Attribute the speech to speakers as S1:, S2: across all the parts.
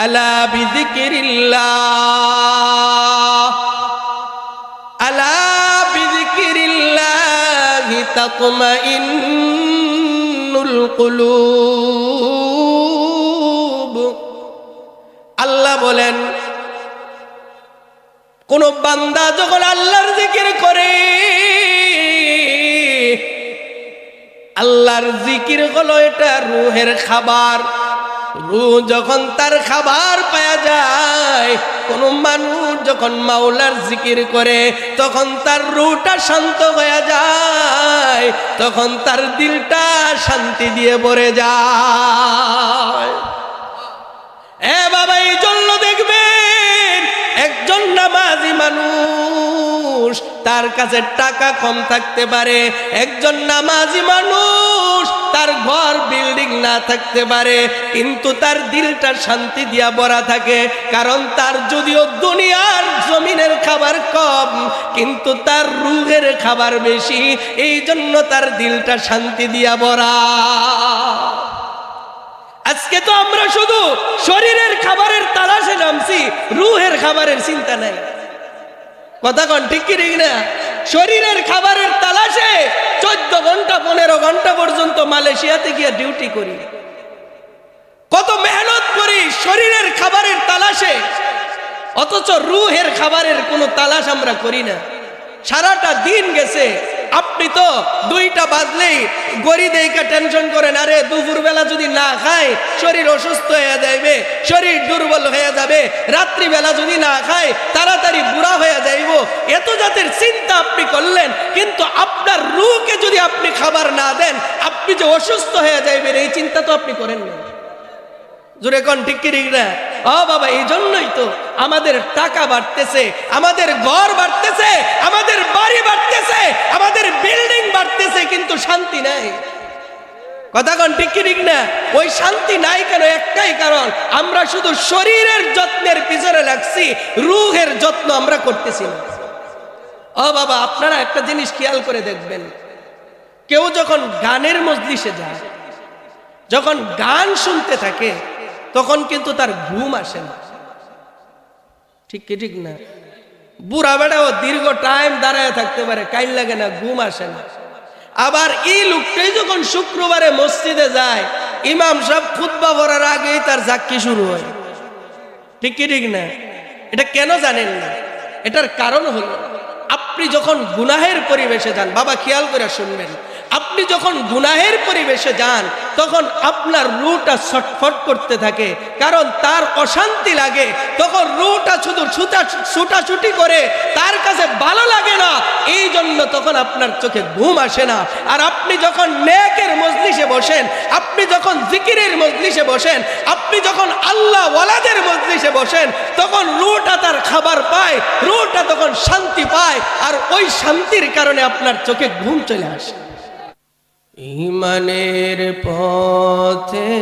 S1: আলা বিযিকিরিল্লাহ আলা বিযিকিরিল্লাহি তাতমাইন্নুল কুলুব। আল্লাহ বলেন, কোন বান্দা যখন আল্লাহর জিকির করে, আল্লাহর জিকির হলো এটা রূহের খাবার। রূহ যখন তার খাবার পাওয়া যায়, কোন মানুষ যখন মাওলার জিকির করে, তখন তার রূহটা শান্ত হয়ে যায়, তখন তার দিলটা শান্তি দিয়ে ভরে যায়। এ বাবা, এই জন্য দেখবেন একজন নামাজি মানুষ, তার কাছে টাকা কম থাকতে পারে, একজন নামাজি মানুষ তার ঘর বিল্ডিং না থাকতে পারে, কিন্তু তার দিলটা শান্তি দিয়া ভরা থাকে। কারণ তার যদিও দুনিয়ার জমিনের খাবার কম, কিন্তু তার রূহের খাবার বেশি, এই জন্য তার দিলটা শান্তি দিয়া ভরা। আজকে তো আমরা শুধু শরীরের খাবারের তালাশে নামছি, রূহের খাবারের চিন্তা নাই। কথা কন ঠিক কি ঠিক না? শরীরের খাবারের তালাশে 14 ঘন্টা 15 ঘন্টা পর্যন্ত মালয়েশিয়াতে গিয়ে ডিউটি করি, কত মেহনত করি শরীরের খাবারের তালাশে, অথচ রূহের খাবারের কোনো তালাশ আমরা করি না। সারাটা দিন গেছে, আপনি তো 2টা বাজলেই গড়ি দেইকা টেনশন করেন, আরে দুপুরবেলা যদি না খায় শরীর অসুস্থ হয়ে যাবে, শরীর দুর্বল হয়ে যাবে, রাত্রিবেলা যদি না খায় তাড়াতাড়ি বুড়া হয়ে যাইব, এত জাতের চিন্তা আপনি করলেন। কিন্তু আপনার রূহকে যদি আপনি খাবার না দেন, আপনি যে অসুস্থ হয়ে যাইবেন, এই চিন্তা তো আপনি করেন না। জোরে কোন ঠিক কি ঠিক না? ও বাবা, এই জন্যই তো আমাদের টাকা বাড়তেছে, আমাদের ঘর বাড়তেছে, আমাদের বাড়ি বাড়তেছে, আমাদের বিল্ডিং বাড়তেছে, কিন্তু শান্তি নাই। কথা কোন ঠিক কি ঠিক না? ওই শান্তি নাই কেন? একটাই কারণ, আমরা শুধু শরীরের যত্নের পিছনে লাগছি, রূহের যত্ন আমরা করতেছি না। ও বাবা, আপনারা একটা জিনিস খেয়াল করে দেখবেন, কেউ যখন গানের মজলিসে যায়, যখন গান শুনতে থাকে, তখন কিন্তু তার ঘুম আসে না। ঠিক কি ঠিক না? বুড়া বেড়াও দীর্ঘ টাইম দাঁড়ায় থাকতে পারে, কাইল লাগে না, ঘুম আসে না। আবার এই লোকটাই যখন শুক্রবারে মসজিদে যায়, ইমাম সাহেব খুতবা পড়ার আগেই তার জাক্কি শুরু হয়। ঠিক কি ঠিক না? এটা কেন জানেন না? এটার কারণ হলো, আপনি যখন গুনাহের পরিবেশে যান, বাবা খেয়াল করে শুনবেন, আপনি যখন গুনাহের পরিবেশে যান, তখন আপনার রূহটা ছটফট করতে থাকে, কারণ তার অশান্তি লাগে। তখন রূহটা শুধু ছুটাছুটি করে, তার কাছে ভালো লাগে না, এই জন্য তখন আপনার চোখে ঘুম আসে না। আর আপনি যখন নেকের মজলিসে বসেন, আপনি যখন জিকিরের মজলিসে বসেন, আপনি যখন আল্লাহ ওয়ালাদের মজলিসে বসেন, তখন রূহটা তার খাবার পায়, রূহটা তখন শান্তি পায়, আর ওই শান্তির কারণে আপনার চোখে ঘুম চলে আসে। ঈমানের পথে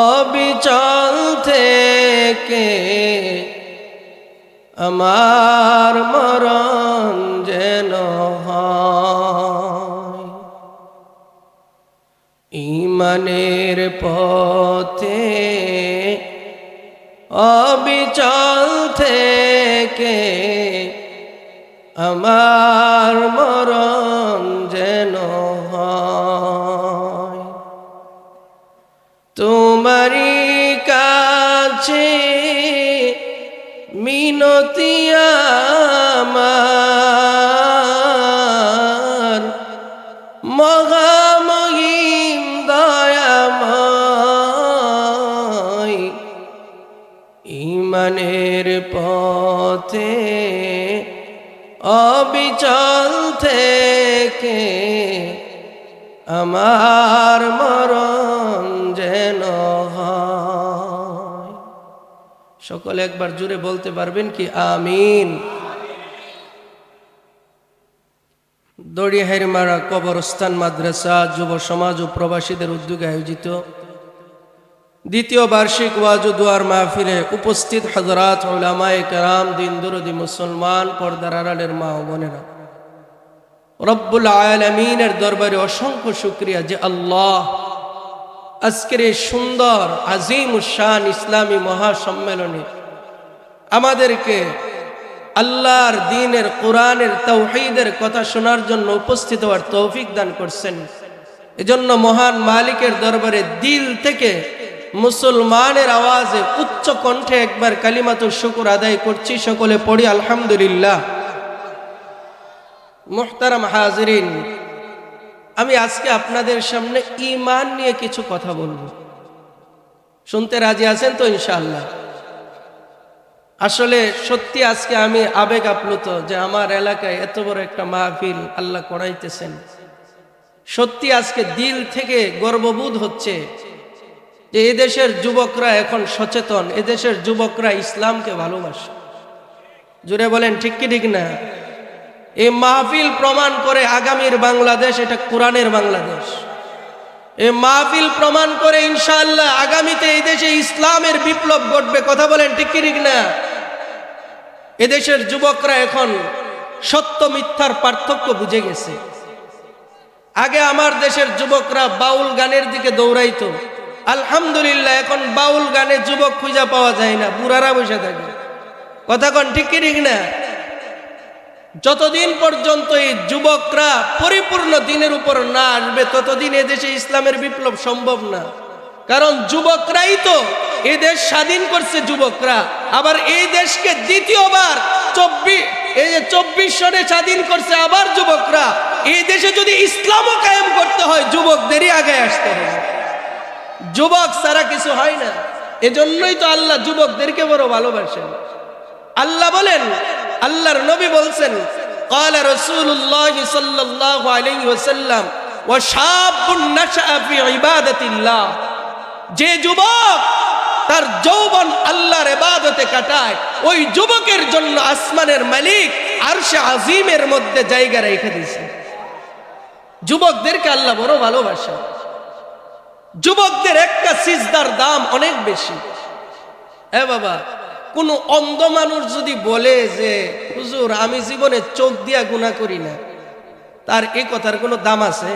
S1: অবিচল থেকে আমার মরণ যেন হয়। ঈমানের পথে অবিচল থেকে আমার মরণ যেন হয়। তোমারই কাছে মিনতি আমার, মহামহিম দয়াময়। ঈমানের পথে অবিচল থেকে আমার মরণ যেন হয়। সকলে একবার জোরে বলতে পারবেন কি আমিন? দড়িহাইরমারা কবরস্থান মাদ্রাসা যুব সমাজ ও প্রবাসীদের উদ্যোগে আয়োজিত দ্বিতীয় বার্ষিক ওয়াজ ও দুয়ার মাহফিলে উপস্থিত হযরত উলামায়ে কেরাম, দিন দরদি মুসলমান, পর্দার আড়ালের মা ও বোনেরা, রব্বুল আলামিনের দরবারে অসংখ্য শুকরিয়া যে আল্লাহ আজকের এই সুন্দর আজিম উশান ইসলামী মহাসম্মেলনে আমাদেরকে আল্লাহর দ্বীনের কোরআনের তাওহীদের কথা শোনার জন্য উপস্থিত হওয়ার তৌফিক দান করছেন। এজন্য মহান মালিকের দরবারে দিল থেকে মুসলমানের আওয়াজে উচ্চ কণ্ঠে একবার কালিমাতুল শুকর আদায় করছি। সকলে পড়ি আলহামদুলিল্লাহ। মুহতারাম হাজিরিন, আমি আজকে আপনাদের সামনে ঈমান নিয়ে কিছু কথা বলবো। শুনতে রাজি আছেন তো ইনশাআল্লাহ? আসলে সত্যি আজকে আমি আবেগ আপ্লুত যে আমার এলাকায় এত বড় একটা মাহফিল আল্লাহ করাইতেছেন। সত্যি আজকে দিল থেকে গর্ববোধ হচ্ছে যে এদেশের যুবকরা এখন সচেতন, এদেশের যুবকরা ইসলামকে ভালোবাসে। জুড়ে বলেন ঠিক কি ঠিক না? এই মাহফিল প্রমাণ করে আগামীর বাংলাদেশ এটা কোরআনের বাংলাদেশ। এই মাহফিল প্রমাণ করে ইনশাআল্লাহ আগামীতে এই দেশে ইসলামের বিপ্লব ঘটবে। কথা বলেন ঠিক কি ঠিক না? এদেশের যুবকরা এখন সত্য মিথ্যার পার্থক্য বুঝে গেছে। আগে আমার দেশের যুবকরা বাউল গানের দিকে দৌড়াইতো, আলহামদুলিল্লাহ এখন বাউল গানে যুবক খুঁজে পাওয়া যায় না, বুড়ারা বসে থাকে। কথা কন ঠিক কি ঠিক না? যতদিন পর্যন্ত এই যুবকরা পরিপূর্ণ দিনের উপর না আসবে ততদিন এদেশে ইসলামের বিপ্লব সম্ভব না। কারণ যুবকরাই তো এই দেশ স্বাধীন করছে, যুবকরা আবার এই দেশকে দ্বিতীয়বার 24 সনে স্বাধীন করছে আবার যুবকরা। এই দেশে যদি ইসলামও কায়েম করতে হয় যুবকদেরই আগে আসতে হবে, যুবক ছাড়া কিছু হয় না। এজন্যই তো আল্লাহ যুবকদেরকে বড় ভালোবাসেন। আল্লাহ বলেন, আল্লাহর নবী বলছেন, ক্বালা রাসূলুল্লাহ সাল্লাল্লাহু আলাইহি ওয়াসাল্লাম ওয়া শাবুন নাশআ ফি ইবাদাতিল্লাহ, যে যুবক তার যৌবন আল্লাহর ইবাদতে কাটায় ওই যুবকের জন্য আসমানের মালিক আরশে আজিমের মধ্যে জায়গা রেখে দিয়েছেন। যুবকদেরকে আল্লাহ বড় ভালোবাসেন। যুবকদের একটা সিজদার দাম অনেক বেশি। এ বাবা, কোন অন্ধ মানুষ যদি বলে যে হুজুর আমি জীবনে চোখ দিয়া গুনাহ করি না, তার এই কথার কোনো দাম আছে?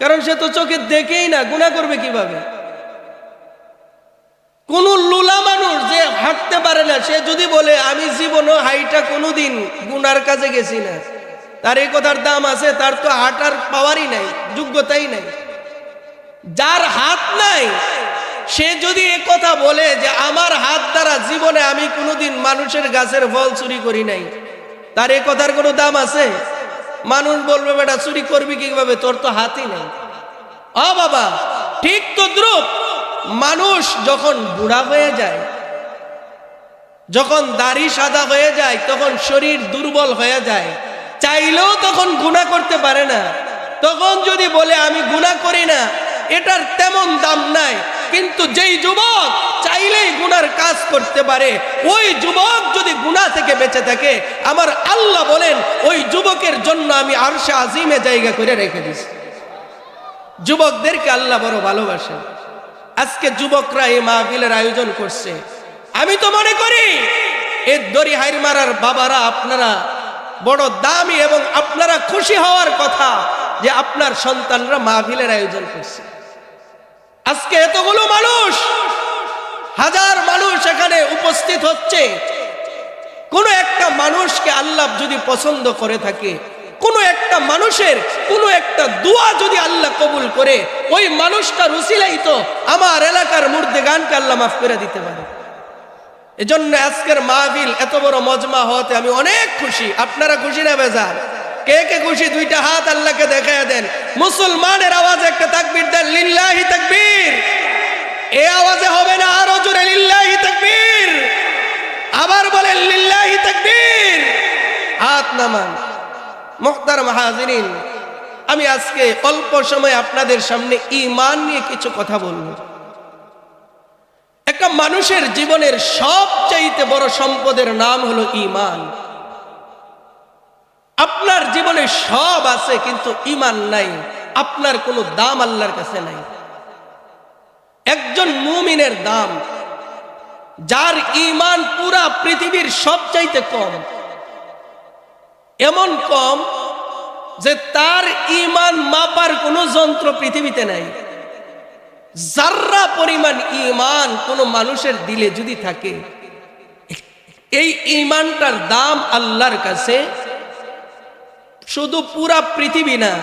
S1: কারণ সে তো চোখে দেখেই না, গুনাহ করবে কিভাবে? কোন লুলা মানুষ যে হাঁটতে পারে না, সে যদি বলে আমি জীবনে হাইটা কোনোদিন গুনার কাজে গেছি না, তার এই কথার দাম আছে? তার তো হাঁটার পাওয়ারই নাই, যোগ্যতাই নাই। যার হাত নাই সে যদি এ কথা বলে যে আমার হাত দ্বারা জীবনে আমি কোনোদিন মানুষের গাছের ফল চুরি করি নাই, তার এ কথার কোনো দাম আছে? মানুষ বলবে বেটা চুরি করবি কিভাবে, তোর তো হাতই নাই। ও বাবা, ঠিক তদ্রুপ মানুষ যখন বুড়া হয়ে যায়, যখন দাড়ি সাদা হয়ে যায়, তখন শরীর দুর্বল হয়ে যায়, চাইলেও তখন গুনাহ করতে পারে না। তখন যদি বলে আমি গুনাহ করি না, এটার তেমন দাম নাই। কিন্তু যেই যুবক চাইলেই গুনার কাজ করতে পারে, ওই যুবক যদি গুনাহ থেকে বেঁচে থাকে, আমার আল্লাহ বলেন ওই যুবকের জন্য আমি আরশে আজিমে জায়গা করে রেখে দিয়েছি। যুবকদেরকে আল্লাহ বড় ভালোবাসেন। আজকে যুবকরা এই মাহফিলের আয়োজন করছে। আমি তো মনে করি এই দড়ি হাইর মারার বাবারা আপনারা বড় দামি এবং আপনারা খুশি হওয়ার কথা যে আপনার সন্তানরা মাহফিলের আয়োজন করছে। আজকে এতগুলো মানুষ, হাজার মানুষ এখানে উপস্থিত হচ্ছে। কোন একটা মানুষকে আল্লাহ যদি পছন্দ করে থাকে, কোন একটা মানুষের কোন একটা দোয়া যদি আল্লাহ কবুল করে, ওই মানুষটার উসিলাই তো আমার এলাকার মুর্দেগানকে আল্লাহ মাফ করে দিতে পারে। এজন্য আজকের মাহফিল এত বড় মজমা হতে আমি অনেক খুশি। আপনারা খুশি না বেজার? কে কে খুশি? দুইটা হাত আল্লাহকে দেখায় দেন। মুসলমানের আওয়াজে একটা তাকবীর দেন, লিল্লাহি তাকবীর। এই আওয়াজে হবে না, আরো জোরে লিল্লাহি তাকবীর। আবার বলেন লিল্লাহি তাকবীর। হাত নামান। মুহতারাম হাজিরিন, আমি আজকে অল্প সময় আপনাদের সামনে ঈমান নিয়ে কিছু কথা বলবো। একটা মানুষের জীবনের সবচাইতে বড় সম্পদের নাম হলো ঈমান। আপনার জীবনে সব আছে কিন্তু ঈমান নাই, আপনার কোনো দাম আল্লাহর কাছে নাই। একজন মুমিনের দাম, যার ঈমান পুরা পৃথিবীর সবচাইতে কম, এমন কম যে তার ঈমান মাপার কোনো যন্ত্র পৃথিবীতে নাই। জাররা পরিমাণ ঈমান কোন মানুষের দিলে যদি থাকে, এই ঈমানটার দাম আল্লাহর কাছে শুধু পুরা পৃথিবী না,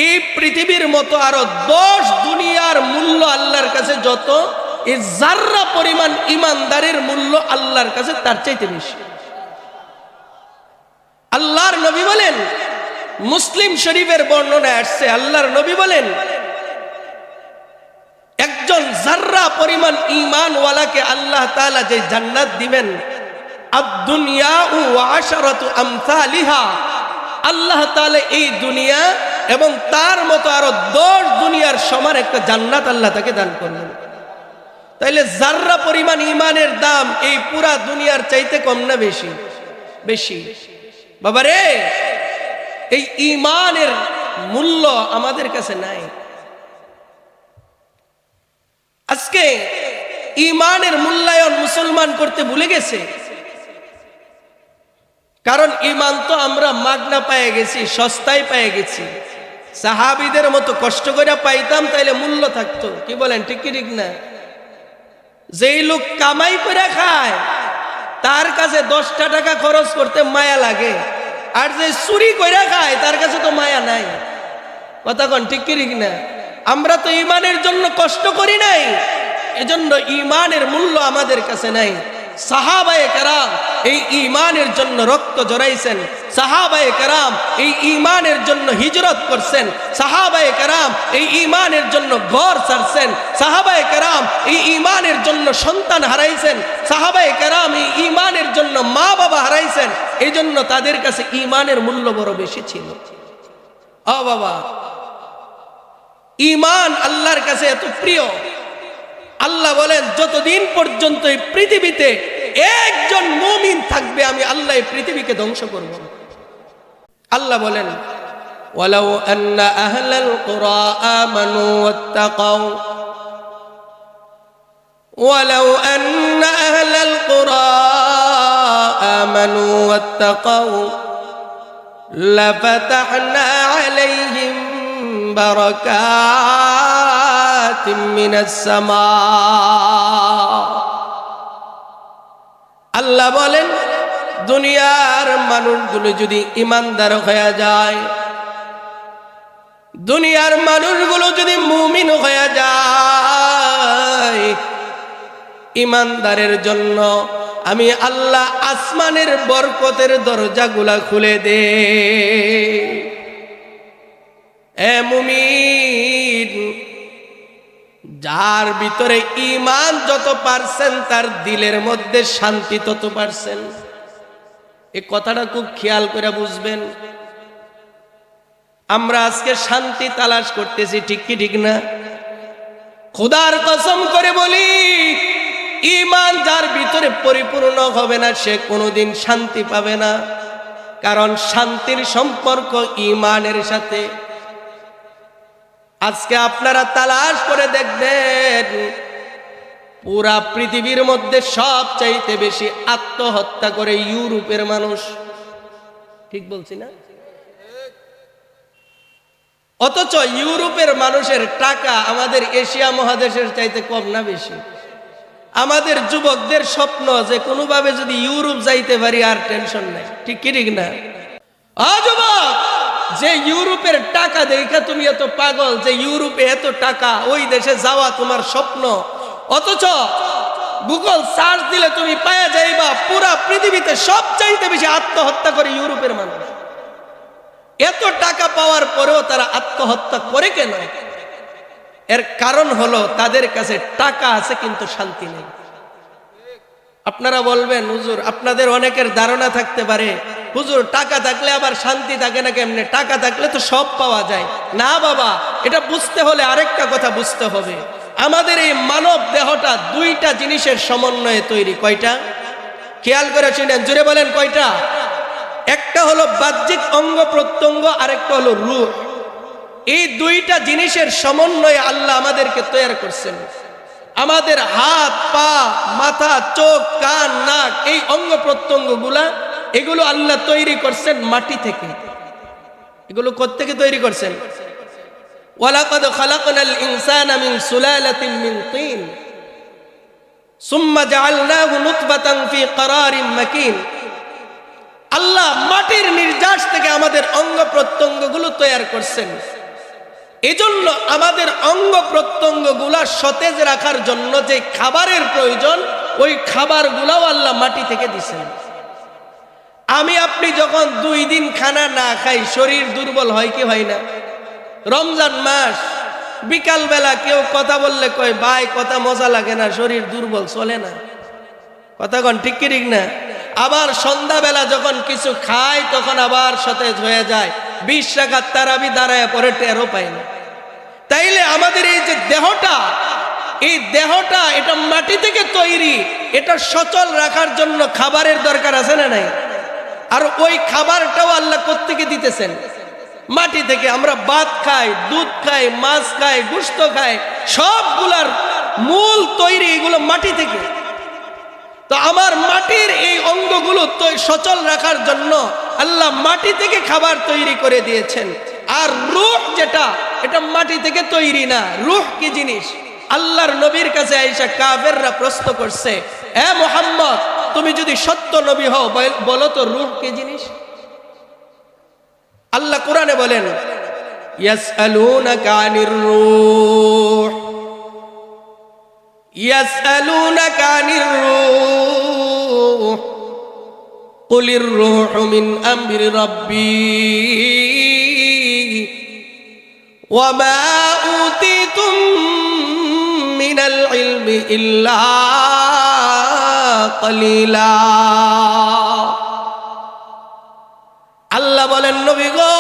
S1: এই পৃথিবীর মতো আরো 10 দুনিয়ার মূল্য আল্লাহর কাছে যত, এই জাররা পরিমাণ ঈমানদারের মূল্য আল্লাহর কাছে তার চাইতে বেশি। আল্লাহর নবী বলেন, মুসলিম শরীফের বর্ণনায় আসছে, আল্লাহর নবী বলেন একজন জাররা পরিমাণ ঈমানওয়ালাকে আল্লাহ তাআলা যে জান্নাত দিবেন, আদ-দুনিয়া ওয়া আশারাতু আমসালিহা, আল্লাহ তাআলা এই দুনিয়া এবং তার মতো আরো 10 দুনিয়ার সমান একটা জান্নাত আল্লাহ তাকে দান করবেন। তাইলে জাররা পরিমাণ ঈমানের দাম এই পুরা দুনিয়ার চাইতে কম না বেশি? বেশি। বাবারে, এই ঈমানের মূল্য আমাদের কাছে নাই। আজকে ঈমানের মূল্যায়ন মুসলমান করতে ভুলে গেছে। কারণ ঈমান তো আমরা মাগনা পেয়ে গেছি, সস্তায় পেয়ে গেছি। সাহাবীদের মতো কষ্ট করে পাইতাম তাইলে মূল্য থাকতো। কি বলেন, ঠিক কি ঠিক না? যেই লোক কামাই করে খায় তার কাছে 10টা টাকা খরচ করতে মায়া লাগে, আর যে চুরি করে খায় তার কাছে তো মায়া নাই। কথা কন, ঠিক কি ঠিক না? আমরা তো ঈমানের জন্য কষ্ট করি নাই, এজন্য ঈমানের মূল্য আমাদের কাছে নাই। সাহাবায়ে কেরাম এই ঈমানের জন্য রক্ত জড়াইছেন, সাহাবায়ে কেরাম এই ঈমানের জন্য হিজরত করছেন, সাহাবায়ে কেরাম এই ঈমানের জন্য ঘর ছাড়ছেন, সাহাবায়ে কেরাম এই ঈমানের জন্য সন্তান হারাইছেন, সাহাবায়ে কেরাম এই ঈমানের জন্য মা বাবা হারাইছেন। এই জন্য তাদের কাছে ঈমানের মূল্য বড় বেশি ছিল। ও বাবা, ঈমান আল্লাহর কাছে এত প্রিয়। আল্লাহ বলেন, যতদিন পর্যন্ত এই পৃথিবীতে একজন মুমিন থাকবে আমি আল্লাহ এই পৃথিবীকে ধ্বংস করব। আল্লাহ বলেন, ওয়ালাউ আন্না আহলাল কুরা আমানু ওয়াত্তাকাউ, ওয়ালাউ আন্না আহলাল কুরা আমানু ওয়াত্তাকাউ লাফাতাহনা আলাইহিম বারাকাতিম মিনাস সামা। আল্লাহ বলেন, দুনিয়ার মানুষগুলো যদি ঈমানদার হয়ে যায়, দুনিয়ার মানুষগুলো যদি মুমিন হয়ে যায়, ঈমানদারের জন্য আমি আল্লাহ আসমানের বরকতের দরজাগুলা খুলে দে। এ মুমিন, যার ভিতরে ঈমান যত পারছেন তার দিলের মধ্যে শান্তি তত পারছেন। এই কথাটা খুব খেয়াল করে বুঝবেন। আমরা আজকে শান্তি তালাশ করতেছি, ঠিক কি ঠিক না? খোদার কসম করে বলি, ঈমান যার ভিতরে পরিপূর্ণ হবে না সে কোনোদিন শান্তি পাবে না। কারণ শান্তির সম্পর্ক ঈমানের সাথে। আজকে আপনারা তালাশ করে দেখবেন, পুরা পৃথিবীর মধ্যে সবচাইতে বেশি আত্মহত্যা করে ইউরোপের মানুষ। ঠিক বলছি না? অথচ ইউরোপের মানুষের টাকা আমাদের এশিয়া মহাদেশের চাইতে কম না বেশি? আমাদের যুবকদের স্বপ্ন যে কোনোভাবে যদি ইউরোপ যাইতে পারি আর টেনশন নাই। ঠিক কি ঠিক না? যুবক, যে ইউরোপের টাকা দেখা তুমি এত পাগল যে ইউরোপে এত টাকা, ওই দেশে যাওয়া তোমার স্বপ্ন, অথচ গুগল সার্চ দিলে তুমি পাওয়া যাইবা পুরা পৃথিবীতে সবচাইতে বেশি আত্মহত্যা করে ইউরোপের মানুষ। এত টাকা পাওয়ার পরেও তারা আত্মহত্যা করে কেন? এর কারণ হলো তাদের কাছে টাকা আছে কিন্তু শান্তি নেই। আপনারা বলবেন, হুজুর আপনাদের অনেকের ধারণা থাকতে পারে, হুজুর টাকা থাকলে আবার শান্তি থাকে না কেমনে? টাকা থাকলে তো সব পাওয়া যায়। না বাবা, এটা বুঝতে হলে আরেকটা কথা বুঝতে হবে। আমাদের এই মানব দেহটা 2টা জিনিসের সমন্বয়ে তৈরি। কয়টা? খেয়াল করে শুনেন, জোরে বলেন কয়টা? একটা হলো বাহ্যিক অঙ্গ প্রত্যঙ্গ, আরেকটা হলো রূহ। এই 2টা জিনিসের সমন্বয়ে আল্লাহ আমাদেরকে তৈরি করছেন। আমাদের হাত, পা, মাথা, চোখ, কান, নাক, এই অঙ্গ প্রত্যঙ্গগুলা, এগুলো আল্লাহ তৈরি করছেন মাটি থেকে। এগুলো কোত্থেকে তৈরি করছেন? ওয়ালাকাদ খালাকনাল ইনসানা মিন সুলালাতিন মিন তিন সুম্মা জাআলনাহু নুতফাতান ফি ক্বারারিন মাকিন। আল্লাহ মাটির নির্যাস থেকে আমাদের অঙ্গ প্রত্যঙ্গগুলো তৈরি করছেন। এজন্য আমাদের অঙ্গ প্রত্যঙ্গগুলা সতেজ রাখার জন্য যে খাবারের প্রয়োজন, ওই খাবারগুলাও আল্লাহ মাটি থেকে দিছেন। আমি আপনি যখন 2 দিন খানা না খাই, শরীর দুর্বল হয় কি হয় না? রমজান মাস, বিকাল বেলা কেউ কথা বললে কয়, ভাই কথা মজা লাগে না, শরীর দুর্বল, চলে না। কথা কন ঠিক কি ঠিক না? আবার সন্ধ্যাবেলা যখন কিছু খায় তখন আবার সতেজ হয়ে যায়। 20 রাকাত তারাবি দাঁড়ায় পরে টেরও পায় না। তাইলে আমাদের এই যে দেহটা, এই দেহটা এটা মাটি থেকে তৈরি, এটা সচল রাখার জন্য খাবারের দরকার আছে না নাই? আর ওই খাবারটাও আল্লাহ কোত্থেকে দিতেছেন? মাটি থেকে। আমরা ভাত খাই, দুধ খাই, মাছ খাই, গোশত খাই, সবগুলার মূল তৈরি এগুলো মাটি থেকে। তো আমার মাটির এই অঙ্গগুলো সচল রাখার জন্য আল্লাহ মাটি থেকে খাবার তৈরি করে দিয়েছেন। আর রূহ যেটা, এটা মাটি থেকে তৈরি না। রূহ কি জিনিস? আল্লাহর নবীর কাছে আয়েশা কাফেররা প্রশ্ন করছে, এ মুহাম্মদ, তুমি যদি সত্য নবী হও বলো তো রূহ কি জিনিস? আল্লাহ কোরআনে বলেন, ইয়াসআলুনাকা আনির রূহ, ইয়াসআলুনাকা আনির রূহ কুলির রূহু মিন আমরি রাব্বি ওয়া মা উতিতুম মিনাল ইলমি ইল্লা কলিলা। আল্লাহ বলেন, নবী গো,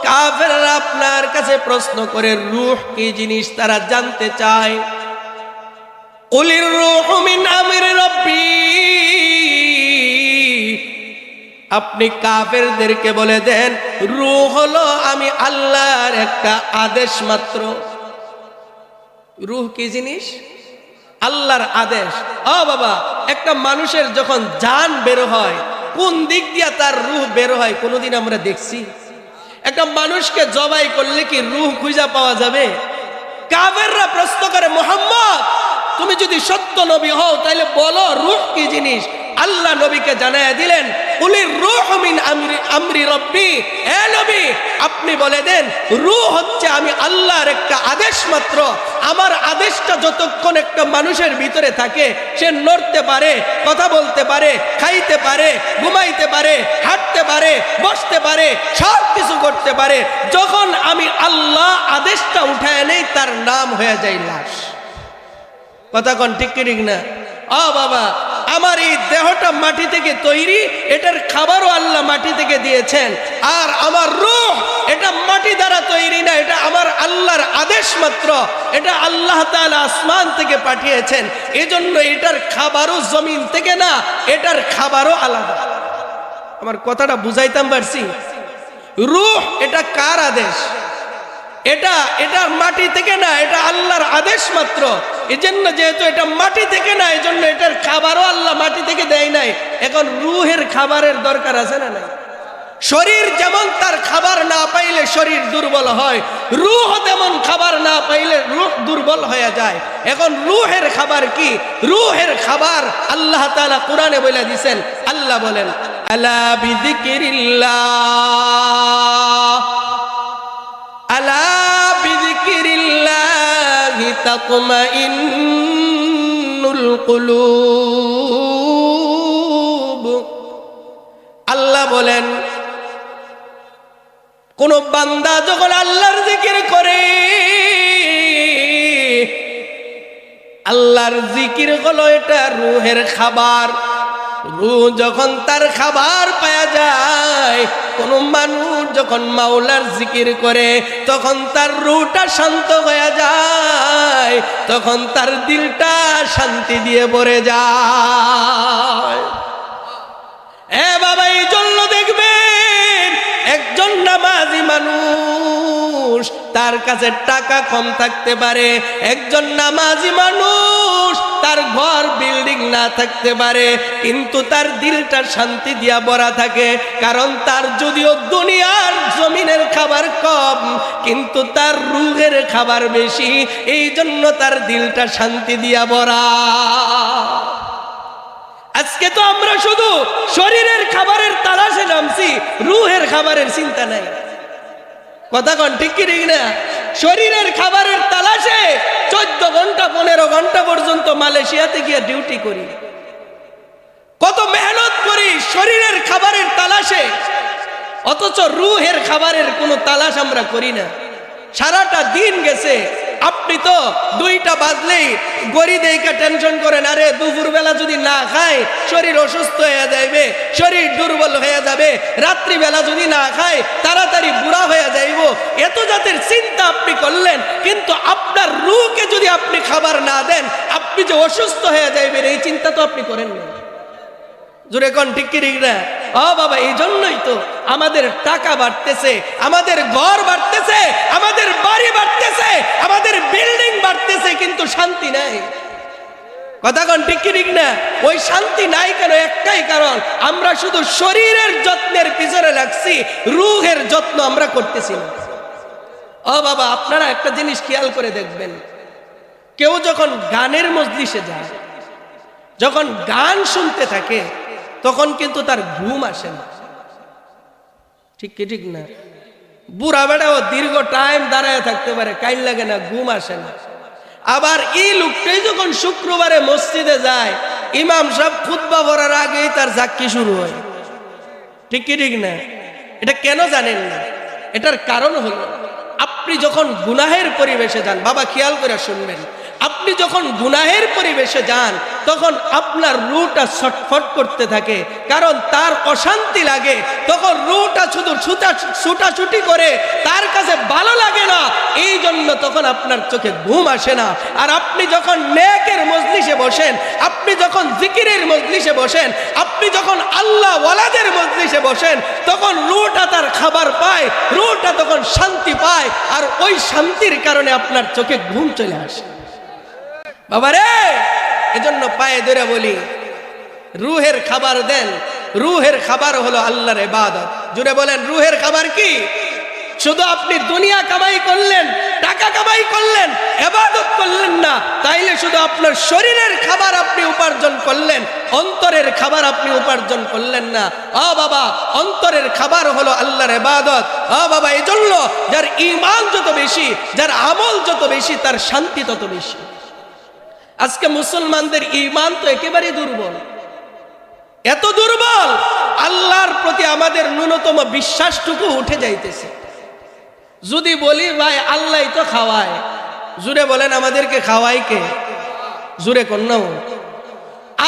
S1: কাফেররা আপনার কাছে প্রশ্ন করে রূহ কি জিনিস তারা জানতে চায়। কুলির রূহু মিন আমরি রাব্বি, আপনি কাফেরদেরকে বলে দেন রূহ হলো আমি আল্লাহর একটা আদেশ মাত্র। রূহ কি জিনিস? আল্লাহর আদেশ। ও বাবা, একটা মানুষের যখন জান বের হয়, কোন দিক দিয়া তার রূহ বের হয় কোনোদিন আমরা দেখছি? একটা মানুষকে জবাই করলে কি রূহ খুঁজে পাওয়া যাবে? কাফেররা প্রশ্ন করে, মুহাম্মদ, তুমি যদি সত্য নবী হও তাহলে বলো রূহ কি জিনিস। আল্লাহ নবীকে জানায়া দিলেন, কুলির রূহু মিন আমরি রাব্বি, এ নবী আপনি বলে দেন রূহ হচ্ছে আমি আল্লাহর একটা আদেশ মাত্র। আমার আদেশটা যতক্ষণ একটা মানুষের ভিতরে থাকে, সে নড়তে পারে, কথা বলতে পারে, খাইতে পারে, ঘুমাইতে পারে, হাঁটতে পারে, বসতে পারে, সব কিছু করতে পারে। যখন আমি আল্লাহ আদেশটা উঠায় নেই, তার নাম হয়ে যায় লাশ। কথা কন ঠিক কি ঠিক না? ও বাবা, আমার এই দেহটা মাটি থেকে তৈরি, এটার খাবারও আল্লাহ মাটি থেকে দিয়েছেন। আর আমার রূহ এটা মাটি দ্বারা তৈরি না, এটা আমার আল্লাহর আদেশ মাত্র। এটা আল্লাহ তাআলা আসমান থেকে পাঠিয়েছেন। এজন্য এটার খাবারও জমিন থেকে না, এটার খাবারও আলাদা। আমার কথাটা বুঝাইতাম পারছি? রূহ এটা কার আদেশ? এটা মাটি থেকে না, এটা আল্লাহর আদেশ মাত্র। এজন্য যেহেতু এটা মাটি থেকে না, এজন্য এটার খাবারও আল্লাহ মাটি থেকে দেয় নাই। এখন রূহের খাবারের দরকার আছে না নাই? শরীর যেমন তার খাবার না পাইলে শরীর দুর্বল হয়, রূহ তেমন খাবার না পাইলে রূহ দুর্বল হয়ে যায়। এখন রূহের খাবার কি? রূহের খাবার আল্লাহ তাআলা কোরআনে বলে দিয়েছেন। আল্লাহ বলেন, আলা বিযিকরিল্লাহ, আলা বিযিকরিল্লাহি তাতমাইন্নুল কুলুব। আল্লাহ বলেন, কোন বান্দা যখন আল্লাহর জিকির করে, আল্লাহর জিকির হলো এটা রূহের খাবার। রূহ যখন তার খাবার পাওয়া যায়, কোন মানুষ যখন মাওলার জিকির করে, তখন তার রূহটা শান্ত হয়ে যায়, তখন তার দিলটা শান্তি দিয়ে ভরে যায়। এ বাবা, এই জন্য দেখবেন একজন নামাজি মানুষ, তার কাছে টাকা কম থাকতে পারে, একজন নামাজি মানুষ তার ঘর বিল্ডিং না থাকতে পারে, কিন্তু তার দিলটা শান্তি দিয়া ভরা থাকে। কারণ তার যদিও দুনিয়ার জমিনের খাবার কম, কিন্তু তার রূহের খাবার বেশি, এই জন্য তার দিলটা শান্তি দিয়া ভরা। আজকে তো আমরা শুধু শরীরের খাবারের তালাশে নামছি, রূহের খাবারের চিন্তা নাই। কথা কন ঠিক কি ঠিক না? শরীরের খাবারের তালাশে 14 ঘন্টা 15 ঘন্টা পর্যন্ত মালয়েশিয়াতে গিয়ে ডিউটি করি, কত মেহনত করি শরীরের খাবারের তালাশে, অথচ রূহের খাবারের কোনো তালাশ আমরা করি না। সারাটা দিন গেছে, আপনি তো 2টা বাজলেই গড়ি দেইকা টেনশন করেন, আরে দুপুরবেলা যদি না খায় শরীর অসুস্থ হয়ে যাবে, শরীর দুর্বল হয়ে যাবে, রাত্রিবেলা যদি না খায় তাড়াতাড়ি বুড়া হয়ে যাইব, এত জাতের চিন্তা আপনি করলেন। কিন্তু আপনার রূহকে যদি আপনি খাবার না দেন, আপনি যে অসুস্থ হয়ে যাইবেন এই চিন্তা তো আপনি করেন না। জোরে কোন ঠিক কি ঠিক না? ও বাবা, এই জন্যই তো আমাদের টাকা বাড়তেছে, আমাদের ঘর বাড়তেছে, আমাদের বাড়ি বাড়তেছে, আমাদের বিল্ডিং বাড়তেছে, কিন্তু শান্তি নাই। কথা কোন ঠিক কি ঠিক না? ওই শান্তি নাই কেন? একটাই কারণ, আমরা শুধু শরীরের যত্নের পিছনে লাগছি, রূহের যত্ন আমরা করতেছি না। ও বাবা, আপনারা একটা জিনিস খেয়াল করে দেখবেন, কেউ যখন গানের মজলিসে যায়, যখন গান শুনতে থাকে, তখন কিন্তু তার ঘুম আসে না। ঠিক কি ঠিক না? বুড়া বেড়াও দীর্ঘ টাইম দাঁড়ায় থাকতে পারে, কাইল লাগে না, ঘুম আসে না। আবার এই লোকটাই যখন শুক্রবারে মসজিদে যায়, ইমাম সাহেব খুতবা পড়ার আগেই তার জাক্কি শুরু হয়। ঠিক কি ঠিক না? এটা কেন জানেন না? এটার কারণ হলো, আপনি যখন গুনাহের পরিবেশে যান, বাবা খেয়াল করে শুনবেন, আপনি যখন গুনাহের পরিবেশে যান, তখন আপনার রূহটা ছটফট করতে থাকে, কারণ তার অশান্তি লাগে। তখন রূহটা শুধু ছুটাছুটি করে, তার কাছে ভালো লাগে না, এই জন্য তখন আপনার চোখে ঘুম আসে না। আর আপনি যখন নেকের মজলিসে বসেন, আপনি যখন জিকিরের মজলিসে বসেন, আপনি যখন আল্লাহ ওয়ালাদের মজলিসে বসেন, তখন রূহটা তার খাবার পায়, রূহটা তখন শান্তি পায়, আর ওই শান্তির কারণে আপনার চোখে ঘুম চলে আসে। বাবারে, এজন্য পায়ে ধরে বলি, রূহের খাবার দেন। রূহের খাবার হলো আল্লাহর ইবাদত। জুড়ে বলেন, রূহের খাবার কি? শুধু আপনি দুনিয়া কামাই করলেন, টাকা কামাই করলেন, ইবাদত করলেন না, তাইলে শুধু আপনার শরীরের খাবার আপনি উপার্জন করলেন, অন্তরের খাবার আপনি উপার্জন করলেন না। ও বাবা, অন্তরের খাবার হলো আল্লাহর ইবাদত। ও বাবা, এজন্য যার ঈমান যত বেশি, যার আমল যত বেশি, তার শান্তি তত বেশি। আজকে মুসলমানদের ঈমান তো একেবারেই দুর্বল, এত দুর্বল, আল্লাহর প্রতি আমাদের ন্যূনতম বিশ্বাসটুকু উঠে যাইতেছে। যদি বলি ভাই আল্লাহ তো খাওয়ায়, জুড়ে বলেন আমাদেরকে খাওয়ায় কে? জুড়ে কন্যাও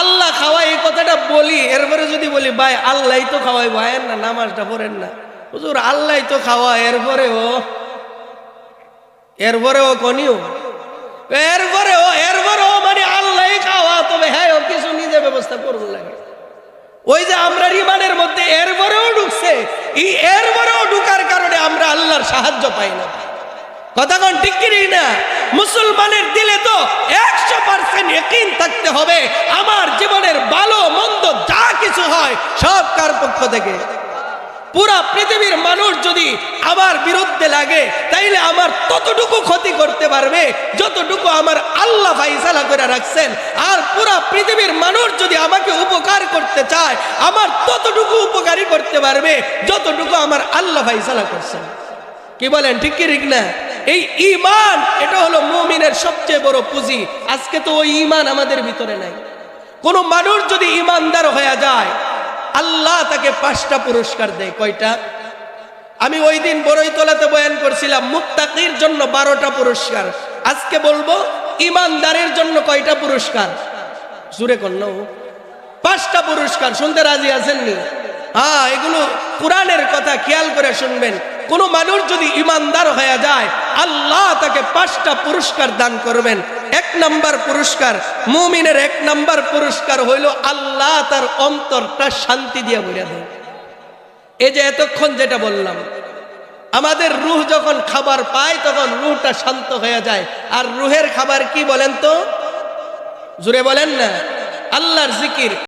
S1: আল্লাহ খাওয়ায়, এই কথাটা বলি, এরপরে যদি বলি ভাই আল্লাহ তো খাওয়াই, ভাইয়ের না নামাজটা পড়েন না, হুজুর আল্লাহ তো খাওয়ায়, এরপরেও কনিও, এরপরেও মানে আল্লাহ খাওয়া, তবে হ্যাঁ কিছু নিজে ব্যবস্থা করবো লাগে। ওই যে আমরা ইমানের মধ্যে এরপরেও ঢুকছে, এই এরপরেও ঢুকার কারণে আমরা আল্লাহর সাহায্য পাই না। কথা কোন ঠিক কি না? মুসলমানের দিলে তো 100% ইয়াকিন থাকতে হবে, আমার জীবনের ভালো মন্দ যা কিছু হয় সব কার পক্ষ থেকে। পুরা পৃথিবীর মানুষ যদি আমার বিরুদ্ধে লাগে, তাইলে আমার ততটুকু ক্ষতি করতে পারবে যতটুকু আমার আল্লাহ ফায়সালা করে রাখছেন। আর পুরা পৃথিবীর মানুষ যদি আমাকে উপকার করতে চায়, আমার ততটুকু উপকারী করতে পারবে যতটুকু আমার আল্লাহ ফায়সালা করছেন। কি বলেন ঠিক কি ঠিক না? এই ঈমান, এটা হলো মুমিনের সবচেয়ে বড় পুঁজি। আজকে তো ওই ঈমান আমাদের ভিতরে নাই। কোন মানুষ যদি ঈমানদার হয়ে যায়, আল্লাহ তাকে 5টা পুরস্কার দেয়। কয়টা? আমি ওই দিন বড়ইতলাতে বয়ান করছিলাম, মুত্তাকির জন্য 12টা পুরস্কার। আজকে বলবো ঈমানদারের জন্য কয়টা পুরস্কার? জুড়ে কন্যা 5টা পুরস্কার। শুনতে রাজি আছেননি? হ্যাঁ, এগুলো কোরআনের কথা, খেয়াল করে শুনবেন। কোন মানুষ যদি ঈমানদার হয়ে যায়, আল্লাহ তাকে 5টা পুরস্কার দান করবেন। 1 নাম্বার পুরস্কার, মুমিনের 1 নাম্বার পুরস্কার হইল আল্লাহ তার অন্তরটা শান্তি দিয়ে ভরে দেয়। এই যে এতক্ষণ যেটা বললাম, আমাদের রূহ যখন খাবার পায় তখন রূহটা শান্ত হয়ে যায়। আর রূহের খাবার কি বলেন তো? জোরে বলেন না, আল্লাহর জিকির।